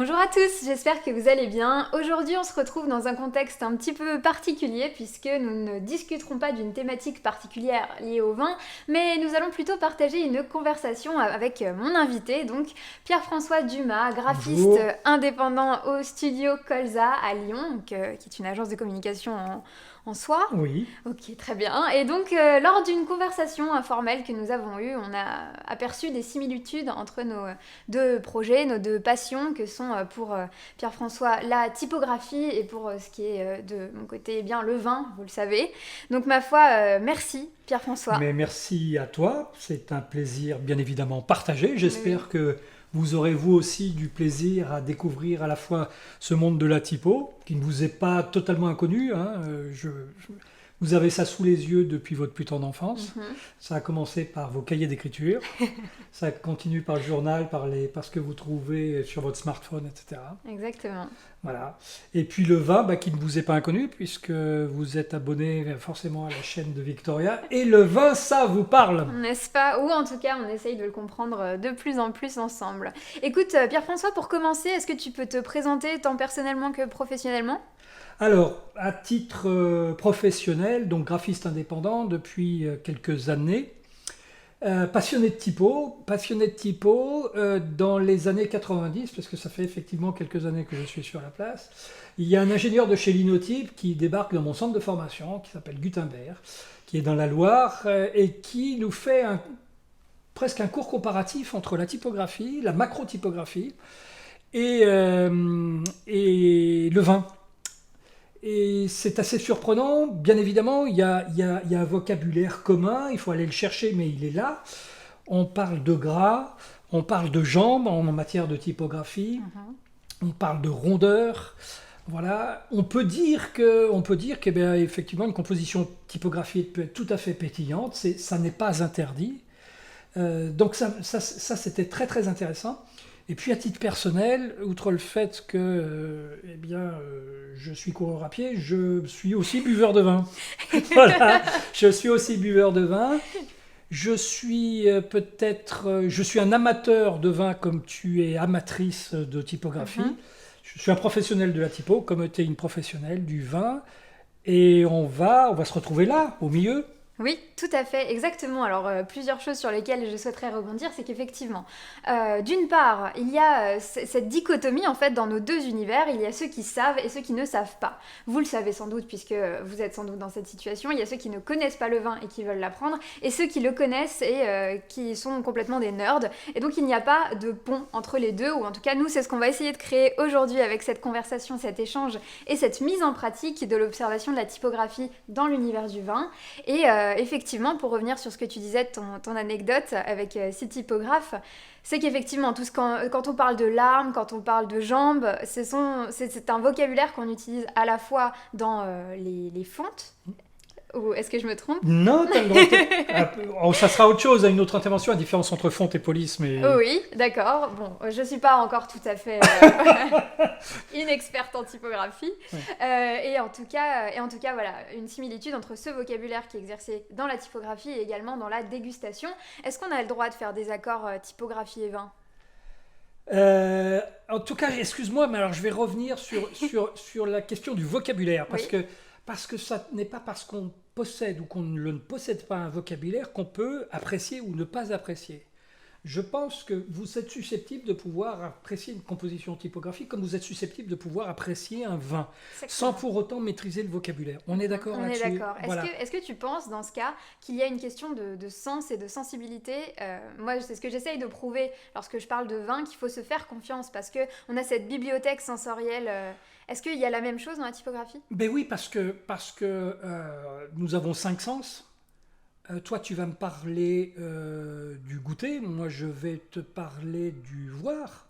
Bonjour à tous, j'espère que vous allez bien. Aujourd'hui, on se retrouve dans un contexte un petit peu particulier puisque nous ne discuterons pas d'une thématique particulière liée au vin, mais nous allons plutôt partager une conversation avec mon invité, donc Pierre-François Dumas, graphiste Bonjour. indépendant au studio Colza à Lyon, qui est une agence de communication en soi. Oui. Ok, très bien. Et donc, lors d'une conversation informelle que nous avons eue, on a aperçu des similitudes entre nos deux projets, nos deux passions, que sont pour Pierre-François la typographie et pour ce qui est de mon côté eh bien le vin, vous le savez. Donc, ma foi, merci Pierre-François. Mais merci à toi. C'est un plaisir bien évidemment partagé. Oui. J'espère que vous aurez vous aussi du plaisir à découvrir à la fois ce monde de la typo, qui ne vous est pas totalement inconnu, hein. Vous avez ça sous les yeux depuis votre plus tendre enfance. Mhm. Ça a commencé par vos cahiers d'écriture. Ça continue par le journal, par ce que vous trouvez sur votre smartphone, etc. Exactement. Voilà. Et puis le vin, qui ne vous est pas inconnu, puisque vous êtes abonné forcément à la chaîne de Victoria. Et le vin, ça vous parle. N'est-ce pas? Ou en tout cas, on essaye de le comprendre de plus en plus ensemble. Écoute, Pierre-François, pour commencer, est-ce que tu peux te présenter tant personnellement que professionnellement? Alors, à titre professionnel, donc graphiste indépendant depuis quelques années, passionné de typo dans les années 90, parce que ça fait effectivement quelques années que je suis sur la place. Il y a un ingénieur de chez Linotype qui débarque dans mon centre de formation, qui s'appelle Gutenberg, qui est dans la Loire, et qui nous fait presque un cours comparatif entre la typographie, la macrotypographie et le vin. Et c'est assez surprenant, bien évidemment, il y a un vocabulaire commun, il faut aller le chercher, mais il est là. On parle de gras, on parle de jambes en matière de typographie, Mhm. on parle de rondeur. Voilà, on peut dire que, effectivement, une composition typographique peut être tout à fait pétillante, ça n'est pas interdit. Donc ça, c'était très très intéressant. Et puis à titre personnel, outre le fait que je suis coureur à pied, je suis aussi buveur de vin. Voilà, je suis aussi buveur de vin. Je suis un amateur de vin comme tu es amatrice de typographie. Mhm. Je suis un professionnel de la typo comme tu es une professionnelle du vin. Et on va se retrouver là, au milieu. Oui, tout à fait, exactement. Alors, plusieurs choses sur lesquelles je souhaiterais rebondir, c'est qu'effectivement, d'une part, il y a cette dichotomie en fait dans nos deux univers. Il y a ceux qui savent et ceux qui ne savent pas. Vous le savez sans doute puisque vous êtes sans doute dans cette situation. Il y a ceux qui ne connaissent pas le vin et qui veulent l'apprendre, et ceux qui le connaissent et qui sont complètement des nerds. Et donc, il n'y a pas de pont entre les deux, ou en tout cas, nous, c'est ce qu'on va essayer de créer aujourd'hui avec cette conversation, cet échange et cette mise en pratique de l'observation de la typographie dans l'univers du vin. Et effectivement, pour revenir sur ce que tu disais, ton anecdote avec ces typographes, c'est qu'effectivement, quand on parle de larmes, quand on parle de jambes, c'est un vocabulaire qu'on utilise à la fois dans les fontes, ou est-ce que je me trompe? Non, t'as le droit. Oh, ça sera autre chose, une autre intervention, la différence entre fonte et police, mais Oui, d'accord. Bon, je suis pas encore tout à fait une experte en typographie. ouais. Et en tout cas, voilà, une similitude entre ce vocabulaire qui est exercé dans la typographie et également dans la dégustation. Est-ce qu'on a le droit de faire des accords typographie et vin? En tout cas, excuse-moi, mais alors je vais revenir sur la question du vocabulaire, Oui, parce que ça n'est pas parce qu'on possède ou qu'on ne possède pas un vocabulaire qu'on peut apprécier ou ne pas apprécier. Je pense que vous êtes susceptible de pouvoir apprécier une composition typographique comme vous êtes susceptible de pouvoir apprécier un vin, sans exactement. pour autant maîtriser le vocabulaire. On est d'accord On est là-dessus? d'accord. Voilà. Est-ce que tu penses, dans ce cas, qu'il y a une question de sens et de sensibilité? Moi, c'est ce que j'essaye de prouver lorsque je parle de vin, qu'il faut se faire confiance parce qu'on a cette bibliothèque sensorielle. Est-ce qu'il y a la même chose dans la typographie? Ben oui, parce que nous avons cinq sens. Toi, tu vas me parler du goûter, moi je vais te parler du voir.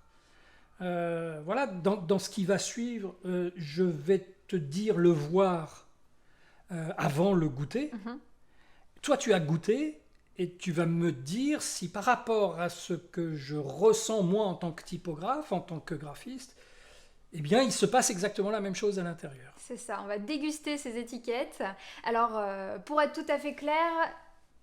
Voilà, dans ce qui va suivre, je vais te dire le voir avant le goûter. Mhm. Toi, tu as goûté et tu vas me dire si par rapport à ce que je ressens moi en tant que typographe, en tant que graphiste, eh bien, il se passe exactement la même chose à l'intérieur. C'est ça, on va déguster ces étiquettes. Alors, pour être tout à fait clair,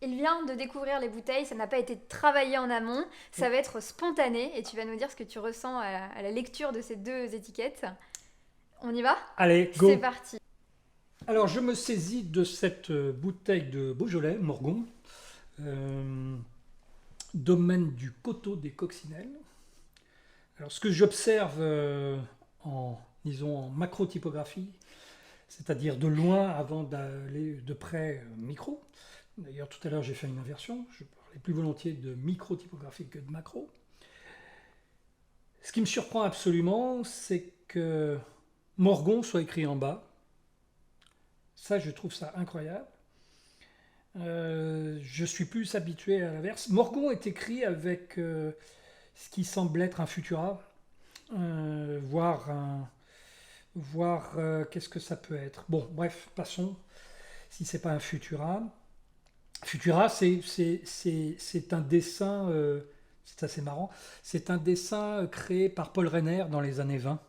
Il vient de découvrir les bouteilles, ça n'a pas été travaillé en amont, ça va être spontané et tu vas nous dire ce que tu ressens à la lecture de ces deux étiquettes. On y va? Allez, C'est go! parti. Alors, je me saisis de cette bouteille de Beaujolais, Morgon, domaine du coteau des Coccinelles. Alors, ce que j'observe disons, en macro-typographie, c'est-à-dire de loin avant d'aller de près micro. D'ailleurs, tout à l'heure, j'ai fait une inversion. Je parlais plus volontiers de micro-typographie que de macro. Ce qui me surprend absolument, c'est que Morgon soit écrit en bas. Ça, je trouve ça incroyable. Je suis plus habitué à l'inverse. Morgon est écrit avec ce qui semble être un futura, voire qu'est-ce que ça peut être. Bon, bref, passons. Si c'est pas un futura. Futura, c'est un dessin, c'est assez marrant. C'est un dessin créé par Paul Renner dans les années 20.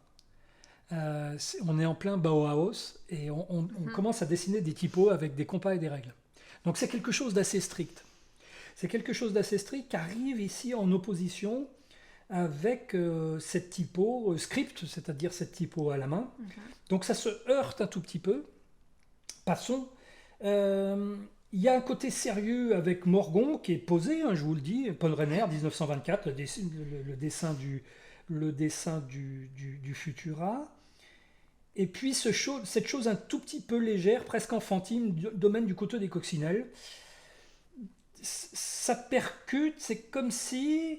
On est en plein Bauhaus et on commence à dessiner des typos avec des compas et des règles. Donc c'est quelque chose d'assez strict. C'est quelque chose d'assez strict qui arrive ici en opposition avec cette typo script, c'est-à-dire cette typo à la main. Donc ça se heurte un tout petit peu. Passons. Il y a un côté sérieux avec Morgon qui est posé, hein, je vous le dis, Paul Renner, 1924, le dessin du Futura. Et puis cette chose un tout petit peu légère, presque enfantine, domaine du coteau des Coccinelles. Ça percute, c'est comme si,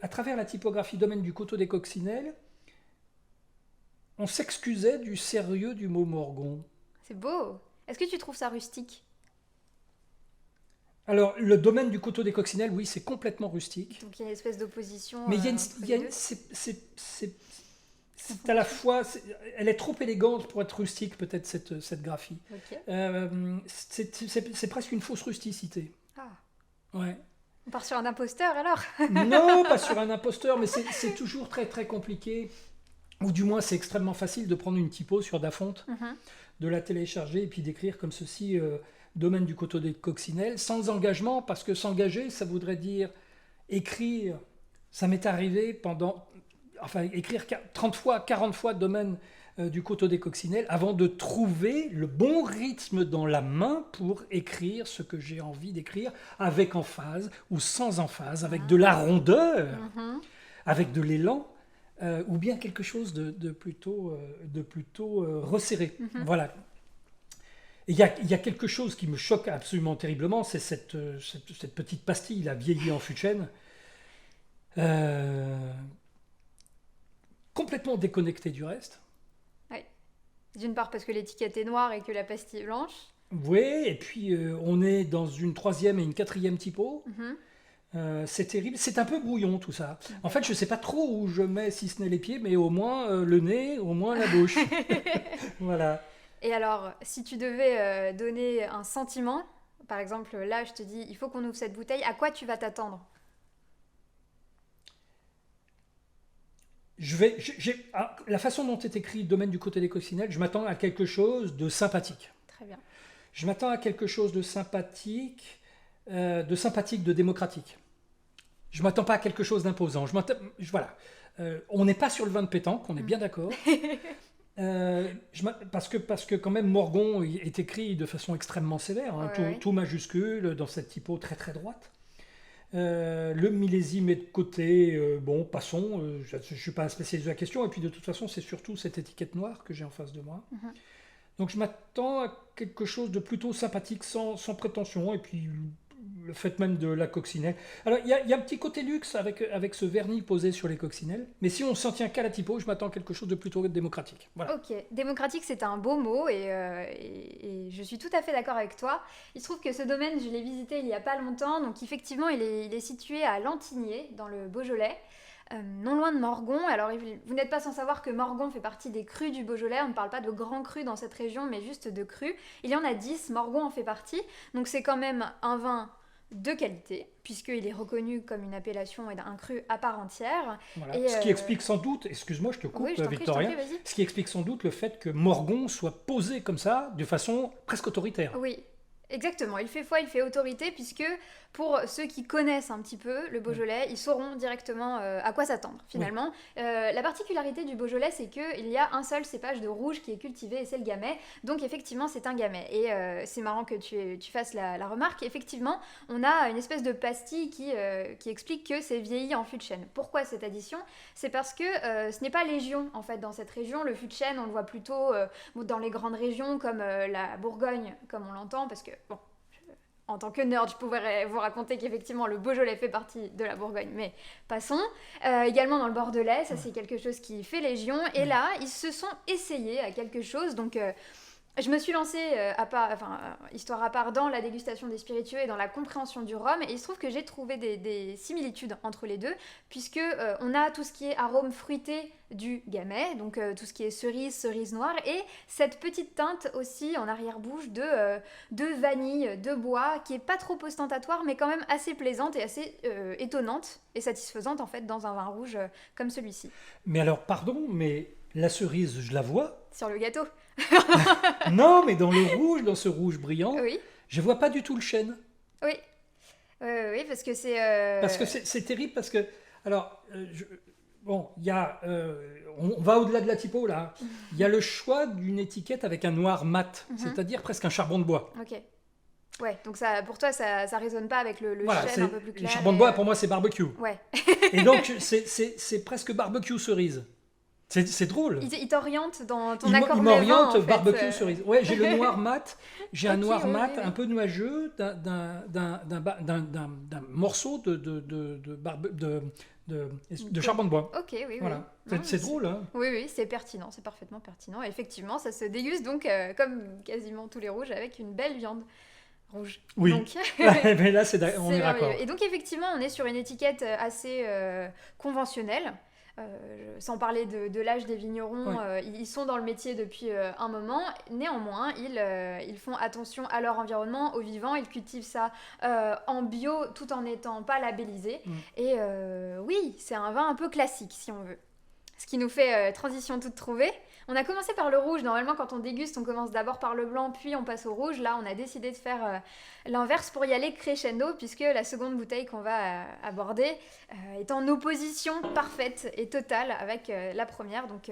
à travers la typographie domaine du coteau des Coccinelles, on s'excusait du sérieux du mot Morgon. C'est beau. Est-ce que tu trouves ça rustique? Alors, le domaine du coteau des Coccinelles, oui, c'est complètement rustique. Donc il y a une espèce d'opposition. Mais c'est à la fois, elle est trop élégante pour être rustique, peut-être, cette graphie. Okay. C'est presque une fausse rusticité. Ah. Ouais. On part sur un imposteur alors? Non, pas sur un imposteur, mais c'est toujours très très compliqué. Ou du moins, c'est extrêmement facile de prendre une typo sur Dafonte, de la télécharger et puis d'écrire comme ceci, domaine du coteau des Coccinelles, sans engagement, parce que s'engager, ça voudrait dire écrire. Ça m'est arrivé écrire 30 fois, 40 fois domaine du coteau des Coccinelles avant de trouver le bon rythme dans la main pour écrire ce que j'ai envie d'écrire, avec emphase ou sans emphase, avec de la rondeur, avec de l'élan, ou bien quelque chose de plutôt resserré. Voilà. Il y a quelque chose qui me choque absolument terriblement, c'est cette petite pastille, la vieillie en fût de chêne, complètement déconnectée du reste. Oui. D'une part parce que l'étiquette est noire et que la pastille est blanche. Oui, et puis on est dans une 3e et une 4e typo. C'est terrible, c'est un peu brouillon tout ça. En fait, je ne sais pas trop où je mets, si ce n'est les pieds, mais au moins le nez, au moins la bouche. Voilà. Et alors, si tu devais donner un sentiment, par exemple, là, je te dis, il faut qu'on ouvre cette bouteille, à quoi tu vas t'attendre? La façon dont est écrit le domaine du coteau des Coccinelles, je m'attends à quelque chose de sympathique. Très bien. Je m'attends à quelque chose de sympathique, de démocratique. Je m'attends pas à quelque chose d'imposant. Voilà. On n'est pas sur le vin de pétanque, on est bien d'accord. Parce que quand même Morgon est écrit de façon extrêmement sévère, hein, tout majuscule, dans cette typo très très droite. Le millésime est de côté, bon, passons, je ne suis pas un spécialiste de la question, et puis de toute façon c'est surtout cette étiquette noire que j'ai en face de moi. Donc je m'attends à quelque chose de plutôt sympathique, sans prétention, et puis le fait même de la coccinelle. Alors il y a un petit côté luxe avec ce vernis posé sur les coccinelles, mais si on s'en tient qu'à la typo, je m'attends à quelque chose de plutôt démocratique. Voilà. Ok, démocratique c'est un beau mot et je suis tout à fait d'accord avec toi. Il se trouve que ce domaine, je l'ai visité il n'y a pas longtemps, donc effectivement il est situé à Lantigné, dans le Beaujolais. Non loin de Morgon. Alors vous n'êtes pas sans savoir que Morgon fait partie des crus du Beaujolais, on ne parle pas de grands crus dans cette région mais juste de crus. Il y en a 10, Morgon en fait partie, donc c'est quand même un vin de qualité, puisqu'il est reconnu comme une appellation et un cru à part entière. Voilà. Et ce qui explique sans doute, excuse-moi je te coupe, oui, Victoria, ce qui explique sans doute le fait que Morgon soit posé comme ça, de façon presque autoritaire. Oui. Exactement, il fait foi, il fait autorité, puisque pour ceux qui connaissent un petit peu le Beaujolais, ils sauront directement à quoi s'attendre finalement. La particularité du Beaujolais, c'est qu'il y a un seul cépage de rouge qui est cultivé et c'est le gamay. Donc effectivement, c'est un gamay. Et c'est marrant que tu fasses la remarque. Effectivement, on a une espèce de pastille qui explique que c'est vieilli en fût de chêne. Pourquoi cette addition? C'est parce que ce n'est pas légion en fait dans cette région. Le fût de chêne, on le voit plutôt dans les grandes régions comme la Bourgogne, comme on l'entend, parce que bon, en tant que nerd, je pourrais vous raconter qu'effectivement le Beaujolais fait partie de la Bourgogne, mais passons. Également dans le Bordelais, ça c'est quelque chose qui fait légion. Et là, ils se sont essayés à quelque chose. Donc je me suis lancée histoire à part dans la dégustation des spiritueux et dans la compréhension du rhum. Et il se trouve que j'ai trouvé des similitudes entre les deux, puisque on a tout ce qui est arôme fruité du gamay, donc tout ce qui est cerise noire, et cette petite teinte aussi en arrière-bouche de vanille, de bois, qui est pas trop ostentatoire, mais quand même assez plaisante et assez étonnante et satisfaisante en fait dans un vin rouge comme celui-ci. Mais alors, pardon, mais la cerise, je la vois. Sur le gâteau. Non, mais dans le rouge, dans ce rouge brillant, Oui, je vois pas du tout le chêne. oui. Oui, parce que c'est... Parce que c'est terrible, parce que... Alors, bon, il y a... on va au-delà de la typo, là. Il y a le choix d'une étiquette avec un noir mat, c'est-à-dire presque un charbon de bois. Ok. Ouais, donc ça, pour toi, ça résonne pas avec le Voilà, chêne un peu plus clair. le charbon de bois, pour moi, c'est barbecue. Ouais. Et donc, c'est presque barbecue cerise. C'est drôle. Il t'oriente dans ton Il accord m'oriente en fait. barbecue cerise. Ouais, j'ai le noir mat. J'ai un Ok, noir oui, mat oui, oui. un peu nuageux d'un morceau de charbon de bois. Ok, oui, Voilà. oui. Non, C'est drôle, hein. Oui, oui, c'est pertinent, c'est parfaitement pertinent. Et effectivement, ça se déguste donc, comme quasiment tous les rouges, avec une belle viande rouge. Oui. Donc, Mais là, on c'est est raccord. merveilleux. Et donc, effectivement, on est sur une étiquette assez conventionnelle. Sans parler de l'âge des vignerons, Ouais. ils sont dans le métier depuis un moment. Néanmoins, ils font attention à leur environnement, aux vivants. Ils cultivent ça en bio tout en n'étant pas labellisé. Et oui, c'est un vin un peu classique si on veut. Ce qui nous fait transition toute trouvée. On a commencé par le rouge. Normalement, quand on déguste, on commence d'abord par le blanc, puis on passe au rouge. Là, on a décidé de faire l'inverse pour y aller crescendo, puisque la seconde bouteille qu'on va aborder est en opposition parfaite et totale avec la première. Donc,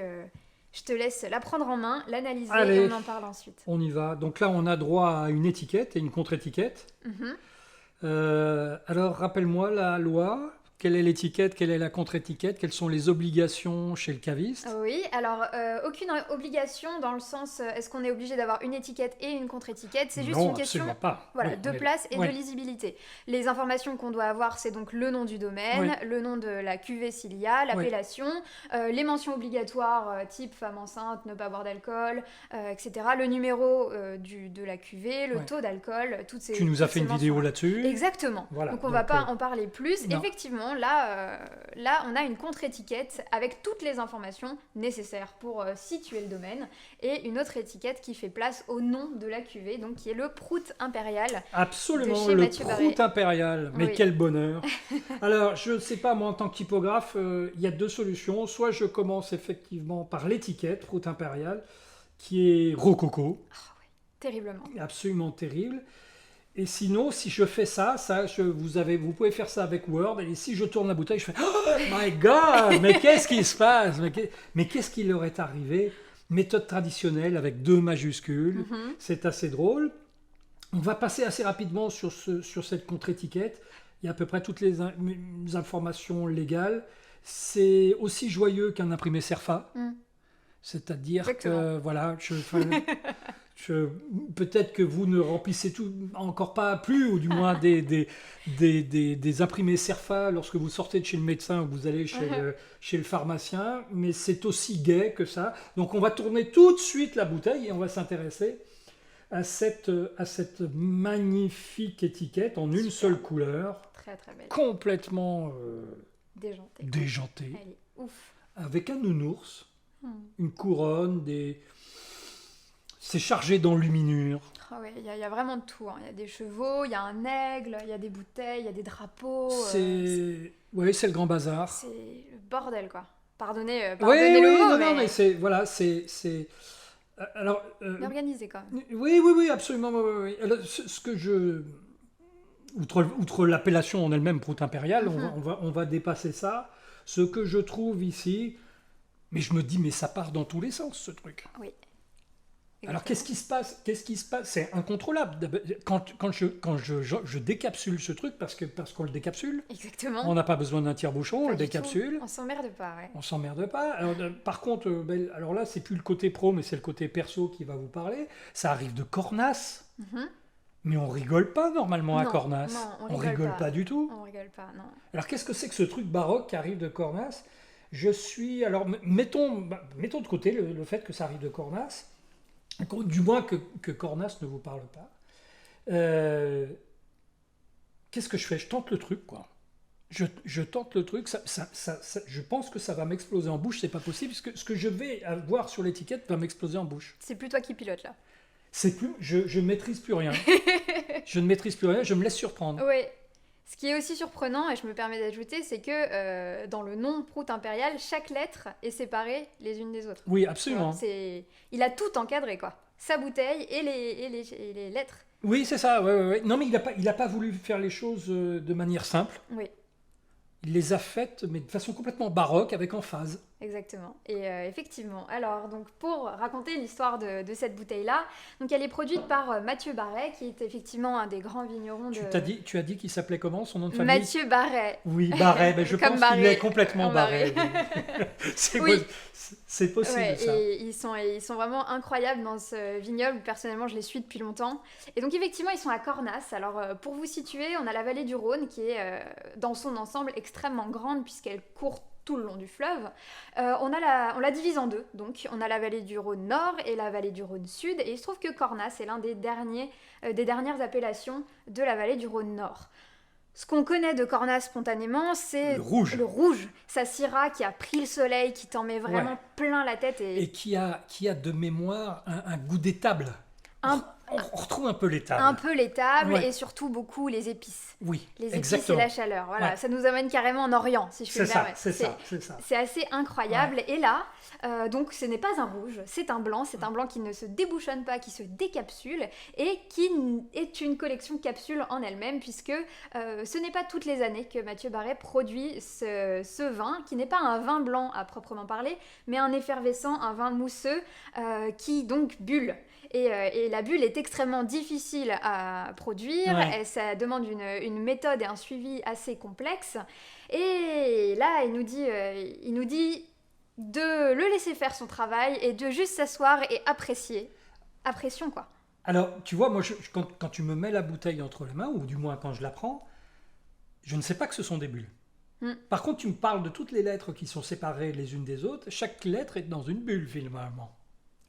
je te laisse la prendre en main, l'analyser Allez. et on en parle ensuite. On y va. Donc là, on a droit à une étiquette et une contre-étiquette. Alors, rappelle-moi la loi. Quelle est l'étiquette, quelle est la contre-étiquette, quelles sont les obligations chez le caviste? Oui, alors aucune obligation dans le sens est-ce qu'on est obligé d'avoir une étiquette et une contre-étiquette, c'est juste Non, une question absolument pas. voilà, Oui, de on est- place et ouais. de lisibilité. Les informations qu'on doit avoir, c'est donc le nom du domaine, Ouais. le nom de la cuvée s'il y a, l'appellation, les mentions obligatoires type femme enceinte, ne pas boire d'alcool, etc. Le numéro de la cuvée, le Ouais. taux d'alcool, toutes ces Tu nous as toutes fait ces une vidéo mentions-là. là-dessus. Exactement. Voilà, Donc on va donc, pas en parler plus. non. Effectivement, là, on a une contre-étiquette avec toutes les informations nécessaires pour situer le domaine et une autre étiquette qui fait place au nom de la cuvée, donc qui est le Prout impérial. Absolument, de chez le Mathieu Barré. Prout impérial. Mais Oui. quel bonheur. Alors, je ne sais pas, moi, en tant que typographe, il y a deux solutions. Soit je commence effectivement par l'étiquette Prout impérial, qui est rococo, Terriblement. absolument terrible. Et sinon, si je fais ça, vous pouvez faire ça avec Word. Et si je tourne la bouteille, je fais Oh my God, mais qu'est-ce qui se passe? Mais qu'est-ce qui leur est arrivé? Méthode traditionnelle avec 2 majuscules. C'est assez drôle. On va passer assez rapidement sur cette contre-étiquette. Il y a à peu près toutes les informations légales. C'est aussi joyeux qu'un imprimé Cerfa. C'est-à-dire Exactement. que, voilà, peut-être que vous ne remplissez encore pas plus, ou du moins des imprimés Cerfa lorsque vous sortez de chez le médecin ou vous allez chez le pharmacien, mais c'est aussi gai que ça. Donc on va tourner tout de suite la bouteille et on va s'intéresser à cette magnifique étiquette en une seule couleur, Très très belle. complètement Déjantée. déjantée, Elle est ouf. avec un nounours, une couronne, c'est chargé d'enluminure. Ah ouais, il y a vraiment de tout. Il y a des chevaux, il y a un aigle, il y a des bouteilles, il y a des drapeaux. C'est le grand bazar. C'est le bordel, quoi. Pardonnez Oui, le mot, non, mais... non, mais c'est voilà, c'est Alors, Organisé quand même. oui, absolument. Oui. Alors, ce que je... Outre l'appellation en elle-même, prout impérial, on va dépasser ça. Ce que je trouve ici, mais je me dis, mais ça part dans tous les sens, ce truc. Oui. Alors, qu'est-ce qui se passe? C'est incontrôlable. Quand je décapsule ce truc, parce qu'on le décapsule, Exactement. on n'a pas besoin d'un tire-bouchon, on Pas le du décapsule. tout. On s'emmerde pas, ouais. On s'emmerde pas. Alors, par contre, alors là, c'est plus le côté pro, mais c'est le côté perso qui va vous parler. Ça arrive de Cornas. Mais on rigole pas normalement à Non, Cornas. non, on rigole pas du tout. On rigole pas, non. Alors qu'est-ce que c'est que ce truc baroque qui arrive de Cornas? Alors mettons de côté le fait que ça arrive de Cornas, du moins que Cornas ne vous parle pas. Qu'est-ce que je fais? Je tente le truc, quoi. Je tente le truc, je pense que ça va m'exploser en bouche, c'est pas possible, parce que ce que je vais voir sur l'étiquette va m'exploser en bouche. C'est plus toi qui pilote là. Je ne maîtrise plus rien. Je ne maîtrise plus rien, je me laisse surprendre. Oui. Ce qui est aussi surprenant, et je me permets d'ajouter, c'est que dans le nom prout impérial, chaque lettre est séparée les unes des autres. Oui, absolument. Il a tout encadré, quoi. Sa bouteille et les lettres. Oui, c'est ça. Ouais. Non, mais il a pas voulu faire les choses de manière simple. Oui. Il les a faites, mais de façon complètement baroque, avec emphase. Exactement. Et effectivement. Alors, donc, pour raconter l'histoire de cette bouteille-là, donc elle est produite par Mathieu Barret, qui est effectivement un des grands vignerons de... Tu as dit qu'il s'appelait comment, son nom de famille? Mathieu Barret. Oui, Barret. Ben, je pense qu'il est complètement barré. C'est possible, ouais, ça. Et ils sont vraiment incroyables dans ce vignoble. Personnellement, je les suis depuis longtemps. Et donc, effectivement, ils sont à Cornas. Alors, pour vous situer, on a la vallée du Rhône, qui est, dans son ensemble, extrêmement grande, puisqu'elle court tout le long du fleuve. On la divise en deux. Donc, on a la vallée du Rhône Nord et la vallée du Rhône Sud. Et il se trouve que Cornas est l'un des dernières appellations de la vallée du Rhône Nord. Ce qu'on connaît de Cornas spontanément, c'est le rouge. Sa syrah qui a pris le soleil, qui t'en met vraiment plein la tête. Et qui a de mémoire un goût d'étable. On retrouve un peu l'étable. Un peu l'étable et surtout beaucoup les épices. Oui, les épices exactement. et la chaleur. Voilà, ça nous amène carrément en Orient, si je puis me permettre. C'est ça. C'est assez incroyable. Ouais. Et là, donc ce n'est pas un rouge, c'est un blanc. C'est un blanc qui ne se débouchonne pas, qui se décapsule et qui est une collection capsule en elle-même, puisque ce n'est pas toutes les années que Mathieu Barret produit ce vin, qui n'est pas un vin blanc à proprement parler, mais un effervescent, un vin mousseux qui donc bulle. Et la bulle est extrêmement difficile à produire, et ça demande une méthode et un suivi assez complexe. Et là, il nous dit de le laisser faire son travail et de juste s'asseoir et apprécier. Apprécions, quoi. Alors, tu vois, moi, quand tu me mets la bouteille entre les mains, ou du moins quand je la prends, je ne sais pas que ce sont des bulles. Par contre, tu me parles de toutes les lettres qui sont séparées les unes des autres. Chaque lettre est dans une bulle, finalement.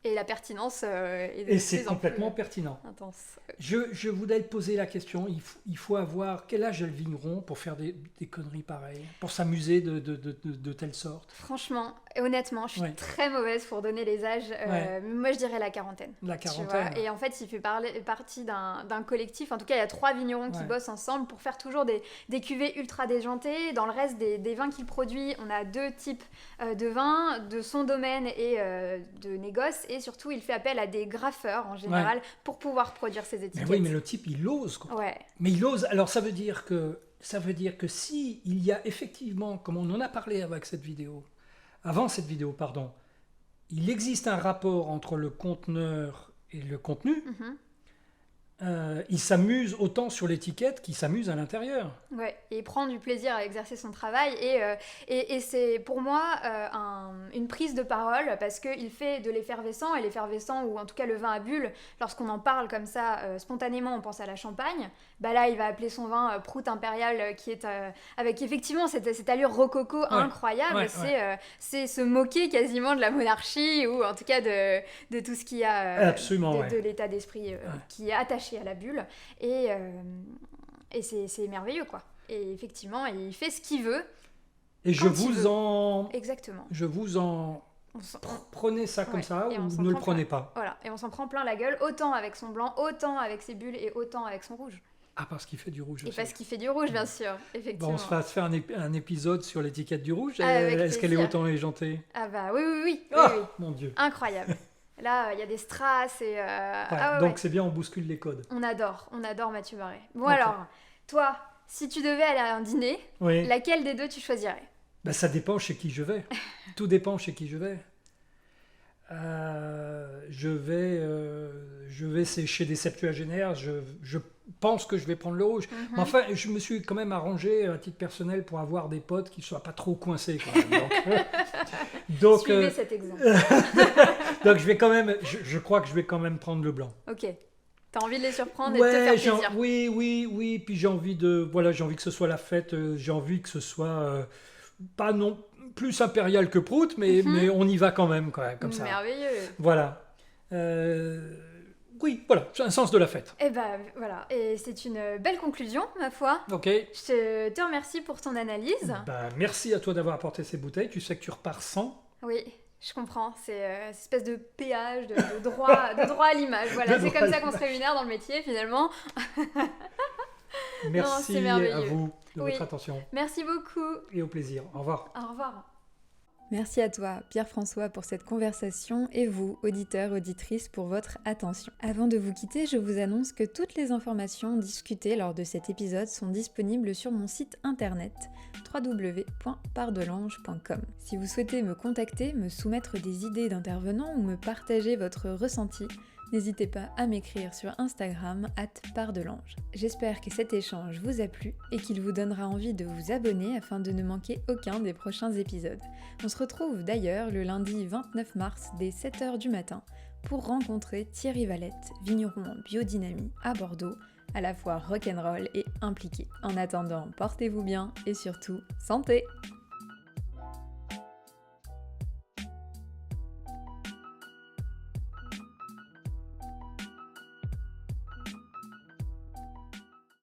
Et la pertinence et c'est complètement pertinent. Intense. Je voudrais te poser la question, il faut avoir quel âge a le vigneron pour faire des conneries pareilles, pour s'amerveiller de telle sorte? Franchement, et honnêtement, je suis très mauvaise pour donner les âges. Moi, je dirais la quarantaine. La quarantaine. Et en fait, il fait partie d'un collectif. En tout cas, il y a 3 vignerons qui bossent ensemble pour faire toujours des cuvées ultra déjantées. Dans le reste des vins qu'il produit, on a 2 types de vins, de son domaine et de négoce. Et surtout, il fait appel à des graffeurs en général pour pouvoir produire ses étiquettes. Mais oui, mais le type, il ose, quoi. Ouais. Mais il ose. Alors, ça veut dire que si il y a effectivement, comme on en a parlé avant cette vidéo, pardon, il existe un rapport entre le conteneur et le contenu. Il s'amuse autant sur l'étiquette qu'il s'amuse à l'intérieur. Ouais, et il prend du plaisir à exercer son travail. Et c'est pour moi une prise de parole, parce qu'il fait de l'effervescent, et l'effervescent, ou en tout cas le vin à bulles, lorsqu'on en parle comme ça, spontanément, on pense à la Champagne. Bah là, il va appeler son vin prout impérial, qui est avec effectivement cette allure rococo incroyable. C'est se moquer quasiment de la monarchie, ou en tout cas de tout ce qu'il y a de l'état d'esprit qui est attaché à la bulle, et c'est merveilleux, quoi. Et effectivement, il fait ce qu'il veut. Et exactement. Prenez ça comme ça, ou ne le prenez pas. Voilà, et on s'en prend plein la gueule, autant avec son blanc, autant avec ses bulles, et autant avec son rouge. Ah, parce qu'il fait du rouge aussi. Et parce qu'il fait du rouge, bien sûr, effectivement. Bon, on se va se faire un épisode sur l'étiquette du rouge. Est-ce qu'elle est autant égentée? Ah bah oui. Mon Dieu. Incroyable. Là, il y a des strass et... donc c'est bien, on bouscule les codes. On adore Mathieu Barré. Bon Ok. alors, toi, si tu devais aller à un dîner, Oui. laquelle des deux tu choisirais? Ça dépend chez qui je vais. Tout dépend chez qui je vais. Je vais chez des septuagénaires. Je pense que je vais prendre le rouge. Mais enfin, je me suis quand même arrangé à titre personnel pour avoir des potes qui ne soient pas trop coincés. Quand même. Donc, Suivez cet exemple. donc je vais quand même. Je crois que je vais quand même prendre le blanc. Ok. T'as envie de les surprendre et de te faire plaisir. Oui. Puis j'ai envie que ce soit la fête. J'ai envie que ce soit pas non plus impérial que Prout, mais on y va quand même comme ça. Merveilleux. Voilà. Oui, voilà, c'est un sens de la fête. Et voilà, et c'est une belle conclusion, ma foi. Ok. Je te remercie pour ton analyse. Merci à toi d'avoir apporté ces bouteilles. Tu sais que tu repars sans. Oui, je comprends. C'est une espèce de péage, de droit à l'image. Voilà, c'est comme ça qu'on se rémunère dans le métier, finalement. Merci à vous de votre attention. Merci beaucoup. Et au plaisir. Au revoir. Au revoir. Merci à toi, Pierre-François, pour cette conversation et vous, auditeurs, auditrices, pour votre attention. Avant de vous quitter, je vous annonce que toutes les informations discutées lors de cet épisode sont disponibles sur mon site internet www.pardelange.com. Si vous souhaitez me contacter, me soumettre des idées d'intervenants ou me partager votre ressenti, n'hésitez pas à m'écrire sur Instagram @pardelange. J'espère que cet échange vous a plu et qu'il vous donnera envie de vous abonner afin de ne manquer aucun des prochains épisodes. On se retrouve d'ailleurs le lundi 29 mars dès 7h du matin pour rencontrer Thierry Valette, vigneron en biodynamie à Bordeaux, à la fois rock'n'roll et impliqué. En attendant, portez-vous bien et surtout, santé!